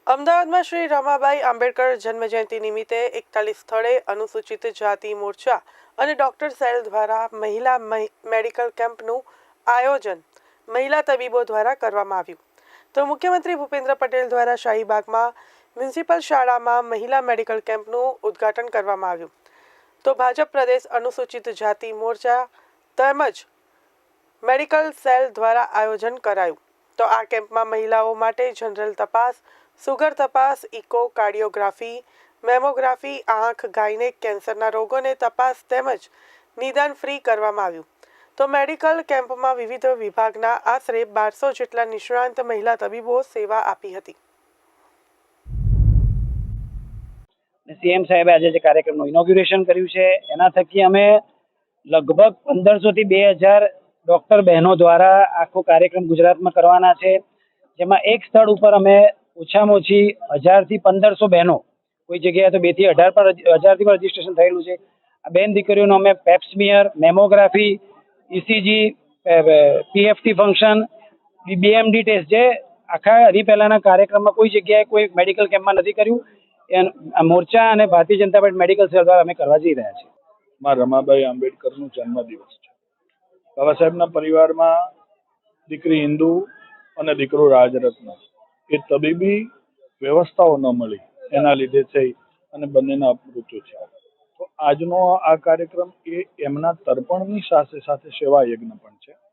અમદાવાદમાં શ્રી રમાબાઈ આંબેડકર જન્મજયંતિ નિમિત્તે 41 સ્થળે અનુસૂચિત જાતિ મોરચા અને ડોક્ટર સેલ દ્વારા મહિલા મેડિકલ કેમ્પનું આયોજન મહિલા તબીબો દ્વારા કરવામાં આવ્યું. તો મુખ્યમંત્રી ભૂપેન્દ્ર પટેલ દ્વારા શાહીબાગમાં મ્યુનિસિપલ શાળામાં મહિલા મેડિકલ કેમ્પનું ઉદ્ઘાટન કરવામાં આવ્યું. તો ભાજપ પ્રદેશ અનુસૂચિત જાતિ મોરચા તેમજ મેડિકલ સેલ દ્વારા આયોજન કરાયું. તો આ કેમ્પમાં મહિલાઓ માટે જનરલ તપાસ, સુગર તપાસ, ઇકો કાર્ડિયોગ્રાફી, મેમોગ્રાફી, આંખ, ગાયનેક, કેન્સરના રોગોને તપાસ તેમજ નિદાન ફ્રી કરવામાં આવ્યું. તો મેડિકલ કેમ્પમાં વિવિધ વિભાગના આશરે 1200 જેટલા નિષ્ણાંત મહિલા તબીબો સેવા આપી હતી. સીએમ સાહેબે આજે જે કાર્યક્રમનું ઇનોગ્યુરેશન કર્યું છે એના થકી અમે લગભગ 1500 થી 2000 ડોક્ટર બહેનો દ્વારા આખો કાર્યક્રમ ગુજરાતમાં કરવાના છે. જેમાં એક સ્થળ ઉપર અમે ઓછામાં ઓછી 1000 થી 1500 બહેનો, કોઈ જગ્યાએ તો 2 થી 1000 થી રજીસ્ટ્રેશન થયેલું છે. આ બેન દીકરીઓનો અમે pap smear, mammography, ECG, PFT function, BMD test જે આખા હરી પહેલાના કાર્યક્રમમાં કોઈ જગ્યાએ કોઈ મેડિકલ કેમ્પમાં નથી કર્યું. મોરચા અને Bharatiya Janata party medical cell દ્વારા અમે કરવા જઈ રહ્યા છીએ. માં રમાબાઈ આંબેડકરનો જન્મદિવસ છે. બાબા સાહેબના પરિવારમાં દીકરી હિન્દુ અને દીકરો રાજરત્ન, એ તબીબી વ્યવસ્થાઓ ન મળી એના લીધે થઈ અને બંનેના મૃત્યુ થયા. તો આજનો આ કાર્યક્રમ એ એમના તર્પણની સાથે સાથે સેવા યજ્ઞ પણ છે.